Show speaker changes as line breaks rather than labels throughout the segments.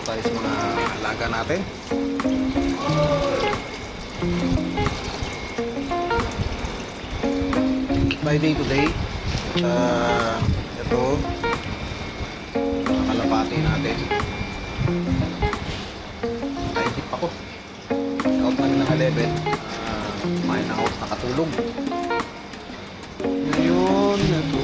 tayo sa mga alaga natin. By day to day. Ito mga kalapati natin. Naitip ako. Out namin ng 11. Kumain na ako, nakatulog. Ngayon, ito.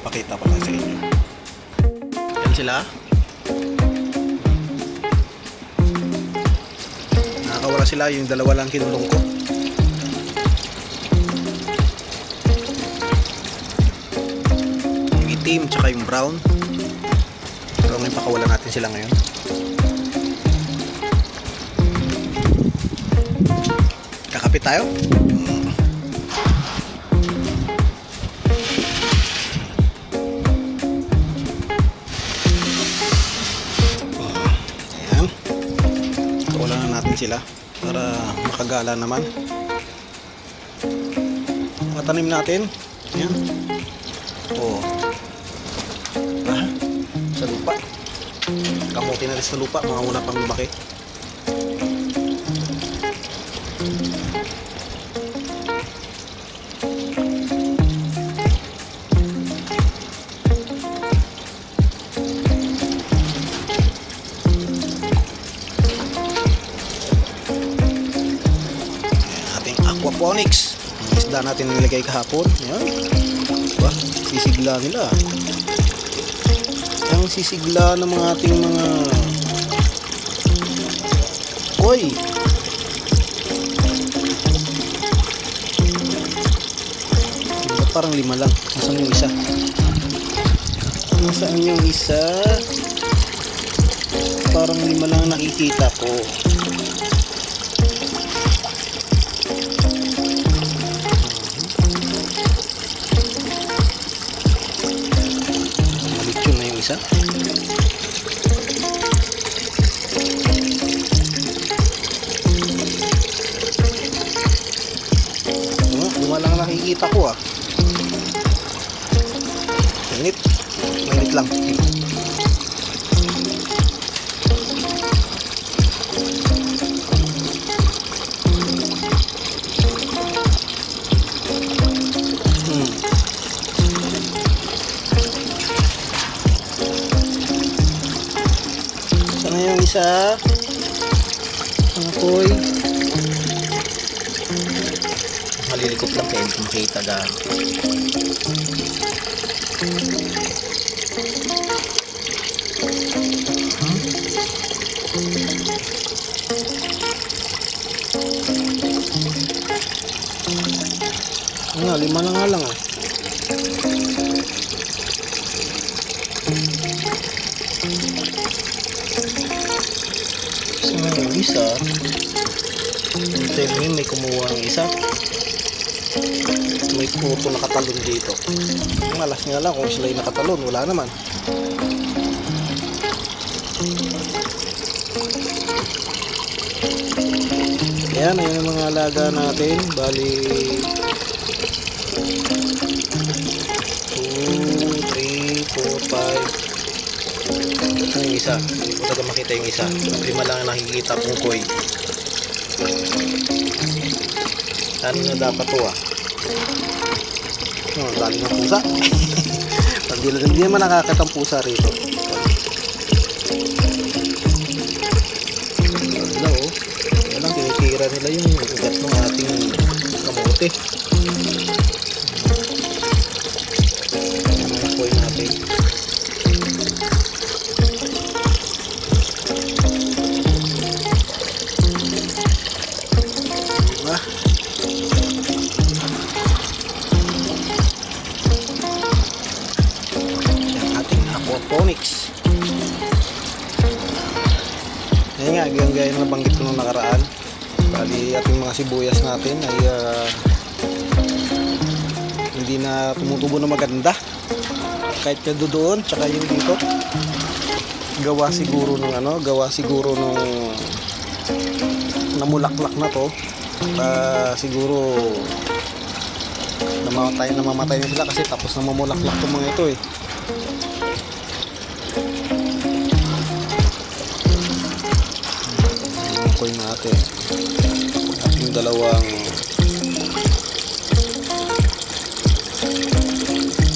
Pakita ko lang sa inyo. Yan sila. Nakakawala sila, yung dalawa lang kinulong ko. Yung itim tsaka yung brown. Pero ngayon pakawala natin sila ngayon. Kakapit tayo. Sila para makagala naman. Mga tanim natin yan. Sa lupa kamuti na rin sa lupa, mga una pang lumaki. Aquaponics, ang isda natin nilagay kahapon. Yan. Diba? Sisigla nila. Ang sisigla ng mga ating mga koi. Diba, parang 5 lang. Nasaan yung isa? Nasaan yung isa? Parang 5 lang nakikita ko. Isa. Lima lang nakikita ko ah. Mainit. Mainit lang. Isa mga koi, malilikot lang kaya hindi makita gano'n. Ano, 5 na nga lang ah. Yung isa ito yun, may kumuha ng isa, may puto nakatalon dito. Malas nga lang kung sila yung nakatalon, wala naman. Yan, ayun ang mga alaga natin. Bali 2, 3, 4, 5. Ito yung isa, hindi ko talaga makita yung isa. 5 lang ang nakikita kong koi. Ano na dapat to ah? Dali ng pusa. Hindi naman nakakatang pusa rito. Wala oh. Walang tinitira nila yung ugat ng ating kamote. Ano yung koi natin? Aquaponics. Ayan nga, gaya na nabanggit ko nung nakaraan. Bali, ating mga sibuyas natin ay hindi hindi na tumutubo na maganda. Kahit ka doon, tsaka yung dito. Gawa siguro nung namulaklak na to. Siguro namamatay na sila kasi tapos na mamulaklak tong mga ito eh. Yung natin ating dalawang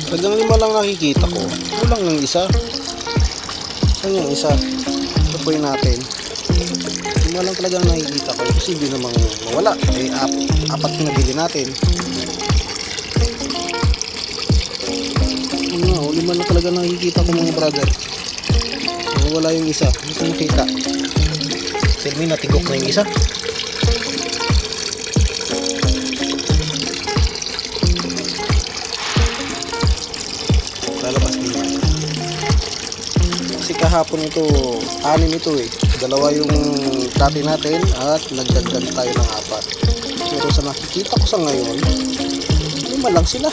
talagang 5 lang nakikita ko, kulang ng isa. Ano yung isa? Tapoy natin 5 lang talagang nakikita ko, kasi hindi namang mawala eh, 4 pinabili natin. 5 lang talaga nakikita ko mga brother, wala yung isa, hindi ko nakita. Silmi, natigok na yung isa. Lalabas din yan. Kasi kahapon ito, 6 ito eh. 2 yung dati natin at nagdagdag tayo ng 4. Pero sa nakikita ko sa ngayon, 5 lang sila.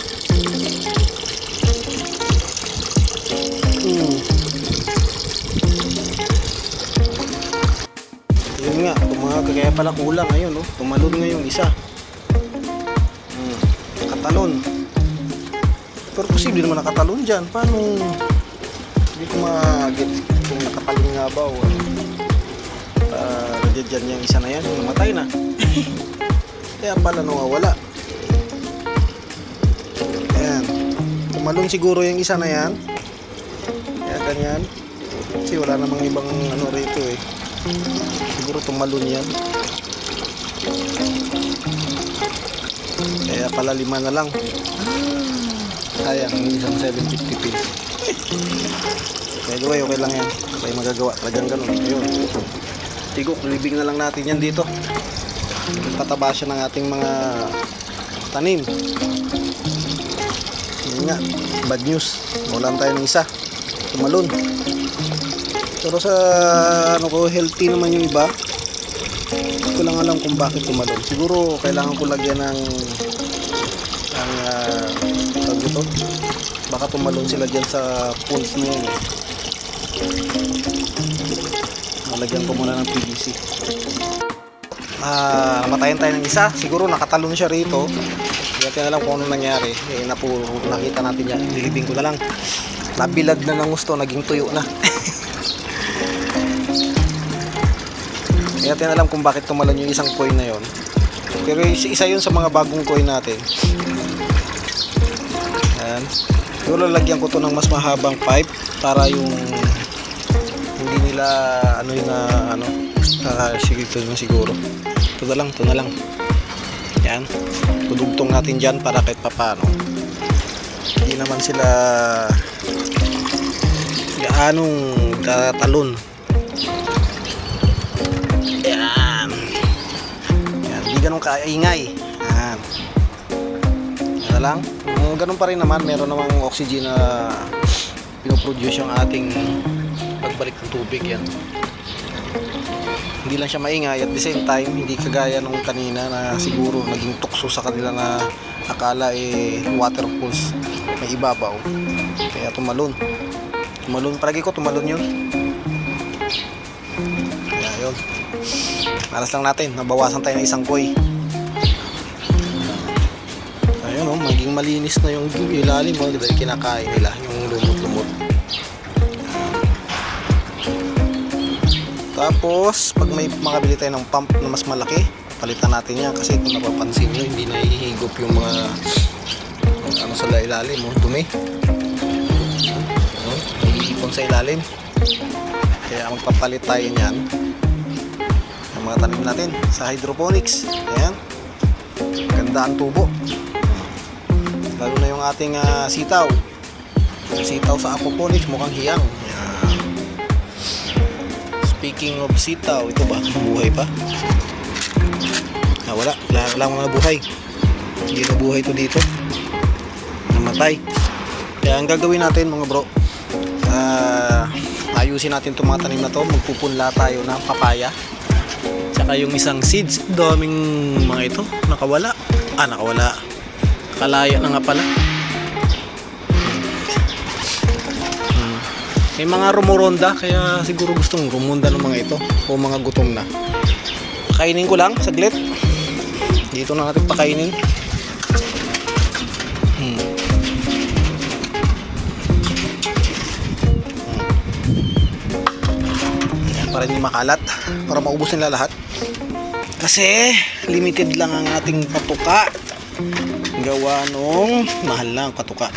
Yun nga, kaya pala kulang ngayon, oh. Tumalon nga yung isa. Nakatalon. Pero posible naman nakatalon dyan. Paano? Hindi ko ma-get kung nakatalon nga ba o dyan yung isa na yan, namatay na. Kaya pala nawawala. Ayan. Tumalon siguro yung isa na yan. Kaya ganyan. Kasi wala namang ibang ano rito eh. Siguro tumalon yan. Kaya pala 5 na lang. Sayang, isang 750 pin. By the way, okay lang yan. May magagawa. Talagang ganun. Ayun. Tigok, libing na lang natin yan dito. Pataba siya ng ating mga tanim. Yun nga, bad news. Walan tayo ng isa. Tumalon. Pero sa ano ko, healthy naman yung iba. Hindi ko lang alam kung bakit tumalon. Siguro kailangan ko lagyan ng tawag ito. Baka tumalon sila dyan sa pools na yun eh. Nalagyan ko muna ng PVC. Namatayan tayo ng isa. Siguro nakatalon siya rito. Hindi natin alam kung ano nangyari. Nakita natin yan. Nilibing ko na lang. Nabilad na ng gusto. Naging tuyo na. Hindi natin alam kung bakit tumalon yung isang coin na yon. Pero isa yun sa mga bagong coin natin. Ayan. Siguro lalagyan ko to ng mas mahabang pipe para yung hindi nila siguro. Ito na lang. Yan. Tudugtong natin dyan para kahit papano. Hindi naman sila gaanong tatalon. Yan. Hindi ganun kaingay. Yan. Yan lang. Ganun pa rin naman. Meron namang oxygen na pinoproduce yung ating pagbalik ng tubig. Yan. Hindi lang siya maingay at the same time hindi kagaya nung kanina na siguro naging tukso sa kanila na akala water pools may ibabaw, kaya tumalon palagi ko tumalon yun. Kaya yun, malas lang natin, nabawasan tayo ng isang koi. Ayun o, maging malinis na yung ilalim mo, diba kinakain nila yung lumot-lumot. Tapos, pag may makabili tayo ng pump na mas malaki, palitan natin yan kasi kung napapansin nyo, hindi nahihigop yung mga sa ilalim, dumi. Nahihipon sa ilalim. Kaya magpapalit tayo niyan ng mga tanim natin sa hydroponics. Ayan. Ganda ang tubo. Lalo na yung ating sitaw. Sitaw sa aquaponics, mukhang hiyang. Speaking of sitaw, ito ba? Buhay pa? Wala mga buhay. Hindi na buhay ito dito. Namatay. Kaya ang gagawin natin mga bro, ayusin natin itong mga tanim na to. Magpupunla tayo ng papaya. Tsaka yung isang seeds. Daming mga ito. Nakawala. Nakalaya na nga pala. May mga rumoronda, kaya siguro gustong rumonda ng mga ito o mga gutom na. Kainin ko lang saglit. Dito na natin pakainin. Ayan, para hindi makalat, para maubos nila lahat. Kasi limited lang ang ating patuka. Gawa nung mahal lang patuka.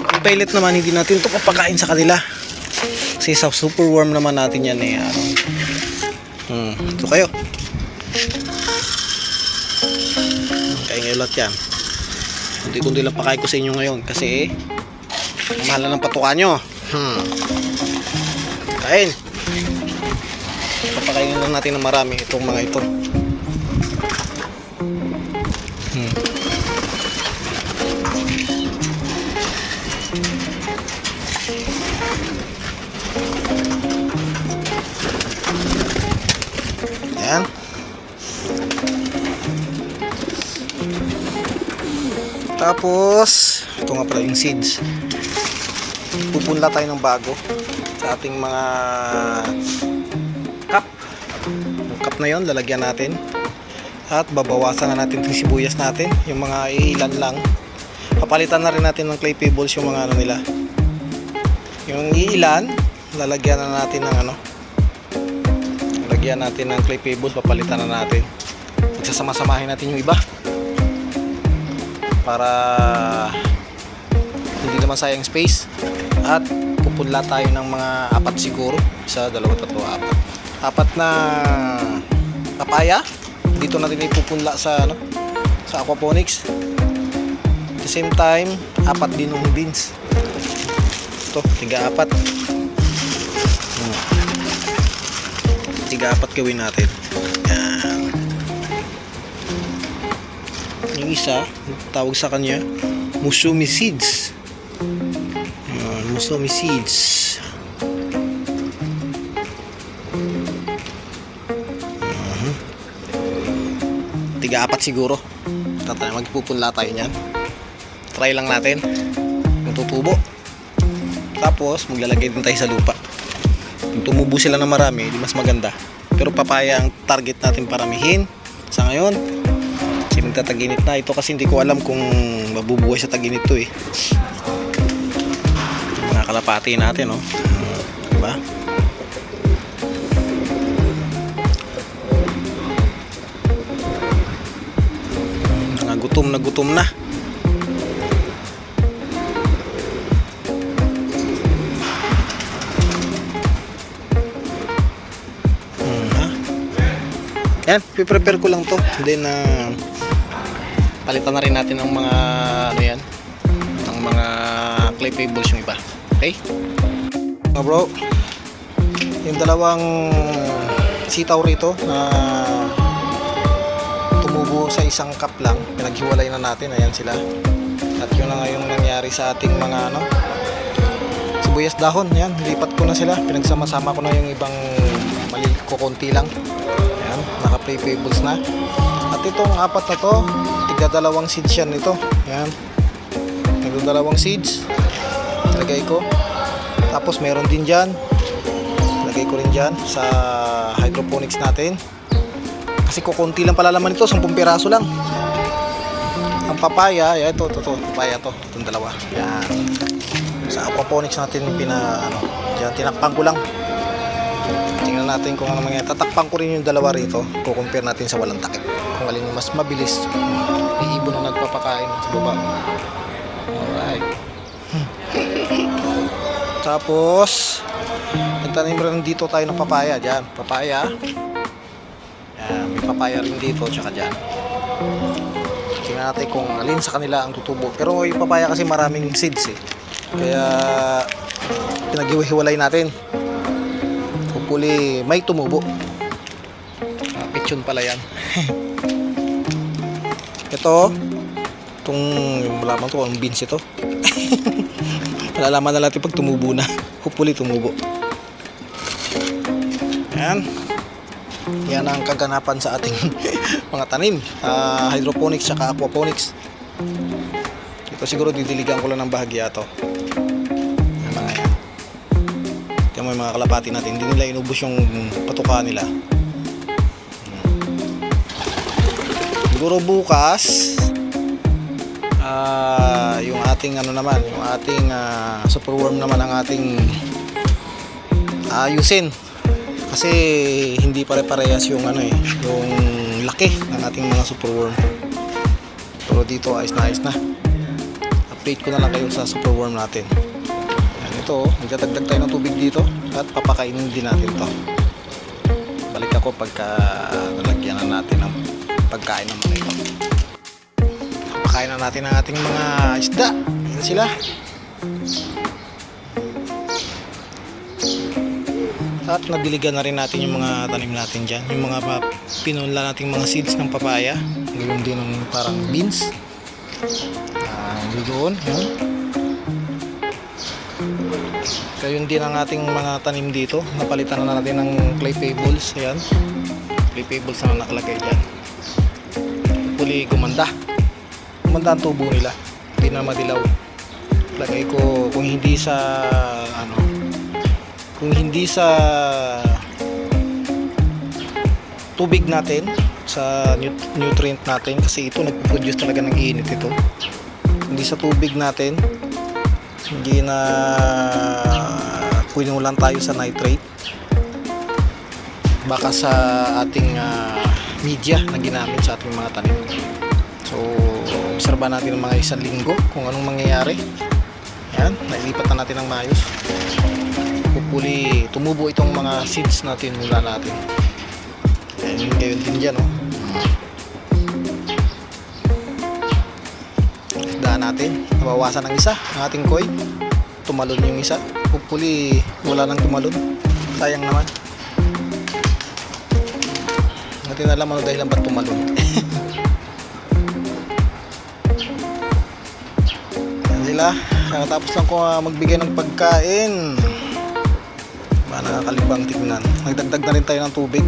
Yung pellet naman, hindi natin ito papakain sa kanila. Kasi sa super warm naman natin yan eh. Ito kayo. Kain kayo lahat yan. Kunti-kunti lang pakain ko sa inyo ngayon. Kasi mahal na ng patuka nyo. Kain. Papakainin lang natin ng marami itong mga ito. Ayan. Tapos ito nga pala yung seeds. Pupunla tayo ng bago sa ating mga cup. Yung cup na yon lalagyan natin. At babawasan na natin yung sibuyas natin. Yung mga ilan lang. Papalitan na rin natin ng clay pebbles yung mga ano nila. Yung ilan lalagyan na natin ng ano, lagyan natin ng clay pebbles, papalitan na natin. Magsasama-samahin natin yung iba para hindi naman sayang space. At pupunla tayo ng mga 4 siguro, 1, 2, 3, 4 na papaya. Dito natin ipupunla sa ano, sa aquaponics. At the same time 4 din ng beans. Ito, 3-4. 3-4 gawin natin. Yan. Yung isa, tawag sa kanya Musumi seeds. Yan, Musumi seeds. Tiga-4 siguro. Magpupunla tayo niyan. Try lang natin kung tutubo. Tapos maglalagay din tayo sa lupa. Kung tumubo sila na marami, di mas maganda. Pero papaya ang target natin paramihin sa ngayon. Kasi magtataginit na ito, kasi hindi ko alam kung mabubuhay sa taginit to eh. Mga kalapati natin, no? Diba? Mga gutom na gutom na. Yan, piprepare ko lang to. Then palitan na rin natin ng mga ano yan, ng mga clay pebbles yung iba. Okay? Mga bro, yung dalawang sitaw rito na tumubo sa isang cup lang, pinaghiwalay na natin. Ayan sila. At yun na nga yung nangyari sa ating mga ano, sibuyas dahon. Yan, lipat ko na sila. Pinagsama-sama ko na yung ibang maliit ko, konti lang. Ayan, naka-clay pebbles na. At itong 4 na to, tigda-2 seeds yan ito. Ayan, nagda-2 seeds. Lagay ko. Tapos meron din dyan. Lagay ko rin dyan sa hydroponics natin. Kasi kukunti lang pala laman ito, 10 piraso lang. Ang papaya, ayan, ito, papaya to, itong 2. Ayan. Sa aquaponics natin dyan, tinakpan ko lang. Tingnan natin kung ano mangyayari. Tatakpan ko rin yung 2 rito. Kukumpare natin sa walang takip. Kung alin yung mas mabilis. May ibon na nagpapakain sa baba. Alright. Tapos nagtanim rin dito tayo ng papaya. Dyan, papaya. Yan, may papaya rin dito, tsaka dyan. Tingnan natin kung alin sa kanila ang tutubo. Pero yung papaya kasi maraming seeds eh. Kaya pinaghiwalay natin. Hopefully may tumubo. Pichon pala yan. Ito, itong malaman ko ang beans ito. Malalaman na natin pag tumubo na. Hopefully tumubo. Yan. Yan ang kaganapan sa ating mga tanim. Hydroponics at aquaponics. Ito siguro didiligan ko lang ng bahagya to. Yan mga yan. Tingnan mo yung mga kalapati natin, hindi nila inubos yung patuka nila. Siguro bukas yung ating ano naman, yung ating superworm naman ang ating ayusin. Kasi hindi pare-parehas yung ano yung laki ng ating mga superworm. Pero dito ayos na. Update ko na lang kayo sa superworm natin. Yan, ito, magdadagdag tayo ng tubig dito at papakainin din natin to. Balik ako pagka nalagyan na natin ng pagkain ng mga ito. Papakain na natin ang ating mga isda. Yan sila. At nadiligan na rin natin yung mga tanim natin dyan. Yung mga pinunla nating mga seeds ng papaya. Ngayon din ng parang beans. Doon. Ngayon din ang ating mga tanim dito. Napalitan na natin ng clay pebbles. Ayan. Clay pebbles na nakalagay dyan. Huli gumanda. Gumanda ang tubo nila. Hindi na madilaw. Lagay ko kung hindi sa tubig natin, sa nutrient natin, kasi ito nagpo-produce talaga ng init ito. Hindi sa tubig natin, hindi na pinulan tayo sa nitrate, baka sa ating media na ginamit sa ating mga tanim. So obserba natin ng mga 1 linggo kung anong mangyayari. Yan, nailipat na natin ng maayos. Hopefully tumubo itong mga seeds natin mula natin. Ayan, gayon din dyan Isdaan natin, nabawasan ng isa ang ating koi. Tumalon yung isa. Hopefully wala nang tumalon. Sayang naman. Natin alam ano dahilan ba't tumalon. Ayan sila. Tapos lang ko magbigay ng pagkain. Nakakalibang tignan. Nagdagdag na rin tayo ng tubig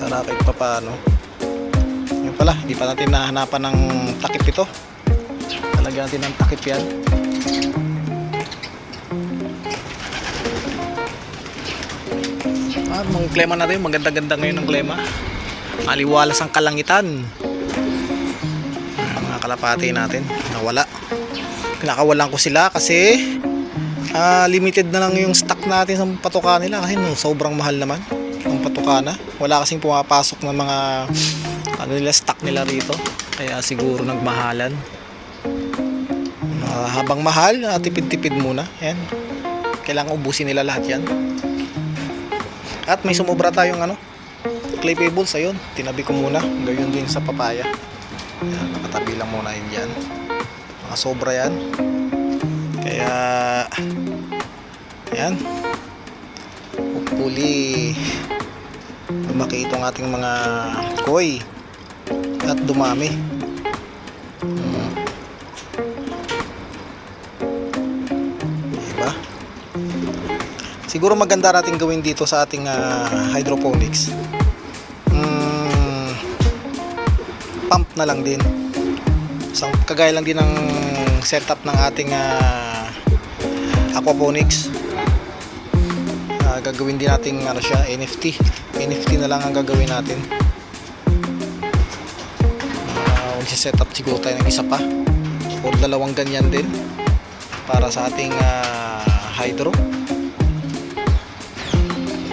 para kahit pa paano. Yun pala, hindi pa natin nahanapan ng takip ito. Talagyan natin ng takip yan. Mga klema natin, maganda-ganda ngayon ng klema. Maliwalas ang kalangitan. Mga kalapati natin nawala. Kinakawalan ko sila kasi limited na lang yung stock natin sa patuka nila kasi sobrang mahal naman ang patuka na. Wala kasing pumapasok ng mga stock nila rito, kaya siguro nagmahalan. Habang mahal, tipid-tipid muna. Ayan. Kailangan ubusin nila lahat yan. At may sumobra tayong clay pebbles. Ayun, tinabi ko muna. Gayun din sa papaya. Ayan, nakatabi lang muna yun dyan. Mga sobra yan. Kaya ayan, hopefully lumaki itong ating mga koi at dumami. Diba? Siguro maganda natin gawin dito sa ating hydroponics, pump na lang din. Kagaya lang din ng setup ng ating aquaponics. Gagawin din natin siya, NFT na lang ang gagawin natin. Mag-set up siguro tayo ng isa pa o 2 ganyan din para sa ating hydro.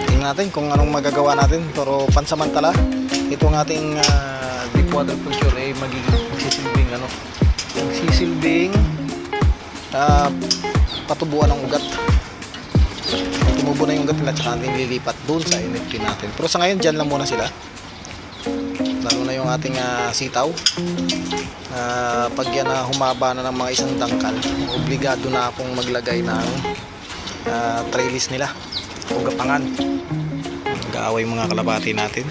Tingnan natin kung anong magagawa natin, pero pansamantala itong ating deep water culture ay magsisilbing patubuan ng ugat. Tumubo na yung ugat nila, tsaka natin lilipat doon sa NFT natin. Pero sa ngayon dyan lang muna sila, lalo na yung ating sitaw. Pag yan humaba na ng mga 1 dangkal, obligado na akong maglagay ng trellis nila o gapangan. Mag-aaway mga kalapati natin.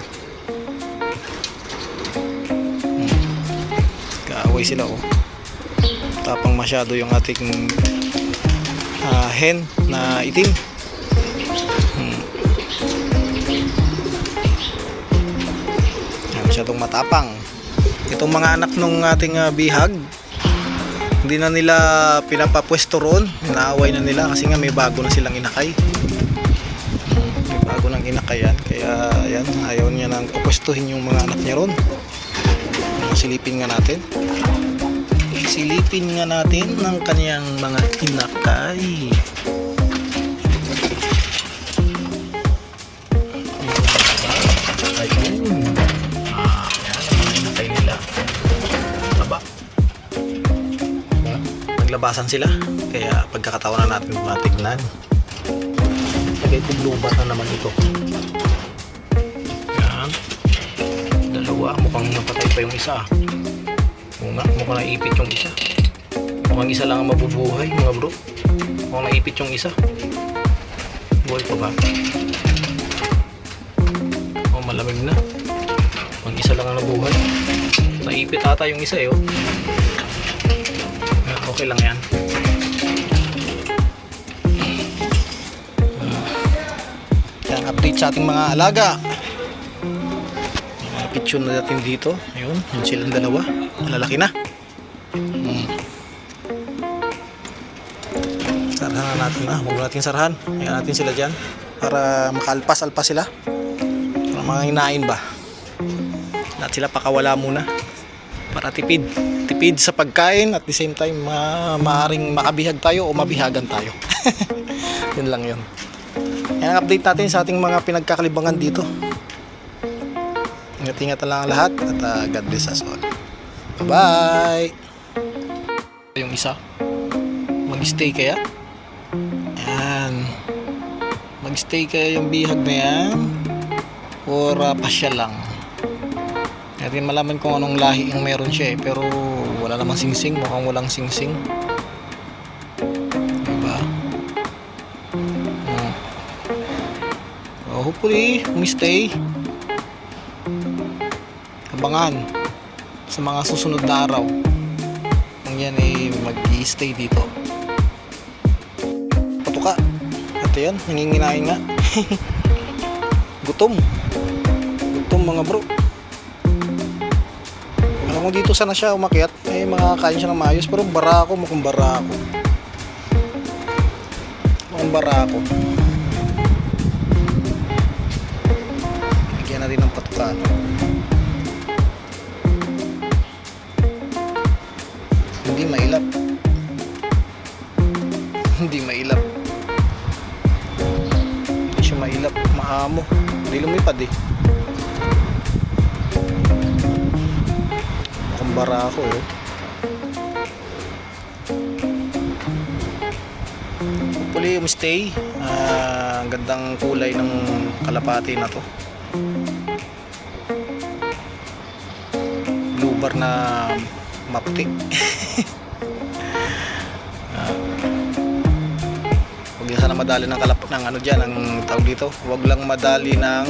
Mag-aaway sila tapang masyado yung ating hen na itim. Masyadong matapang itong mga anak nung ating bihag. Hindi na nila pinapapwesto roon. Naaway na nila kasi nga may bago na silang inakay. May bago ng inakayan. Kaya ayan, ayaw niya nang papwestuhin yung mga anak niya roon. Silipin nga natin. Silipin nga natin ng kanyang mga inakay. Ayun. Ayan, mga inakay nila. Aba. Naglabasan sila. Kaya pagkakataon na natin matignan. Lagay ko blue bat na naman ito. Ayan. Dalawa. Mukhang napatay pa yung isa. Mukhang naipit yung isa. Mukhang isa lang ang mabubuhay mga bro. Mukhang naipit yung isa. Buhay pa ba? Oh, malamig na. Mukhang isa lang ang nabuhay. Naipit ata yung isa eh. Oh. Okay lang yan. Yan, update sa ating mga alaga. Mga picture na natin dito. Ayun, yun silang dalawa. Malalaki na. Sarahan na natin na. Huwag natin sarahan. Ayan natin sila dyan. Para makalpas-alpas sila. Para mga hinain ba. Lahat sila pakawala muna. Para tipid. Tipid sa pagkain at the same time maaring makabihag tayo o mabihagan tayo. Yun lang yun. Yan ang update natin sa ating mga pinagkakalibangan dito. Ingat-ingat lang ang lahat at God bless us all. Bye-bye! Yung isa, mag-stay kaya? Yan. Mag-stay kaya yung bihag na yan? Or pasya lang? Natin malaman kung anong lahi yung meron siya eh. Pero wala namang singsing. Mukhang walang singsing. Diba? So hopefully, umistay. Abangan sa mga susunod na araw kung yan ay mag-i-stay dito. Patuka at yan, nanginginain nga. Gutom mga bro. Alam mo dito sana siya umakyat eh makakain siya ng maayos pero barako mukhang barako lagyan natin ng patuka. Hindi mailap. Hindi siya mailap. Maamo. Hindi lumipad eh. Mukhang bara ako eh. Hopefully umistay. Ang gandang kulay ng kalapati na to. Blue bar na mapti. Huwag sana madali ng ng ano dyan, ang tawag dito. Huwag lang madali ng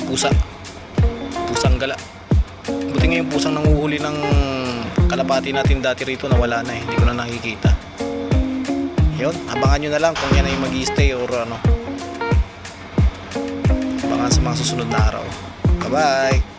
pusang gala. Buti nga yung pusang nanguhuli ng kalapati natin dati rito na wala na eh. Hindi ko na nakikita. Yun, abangan nyo na lang kung yan ay mag-i-stay or ano. Abangan sa mga susunod na araw. Bye bye.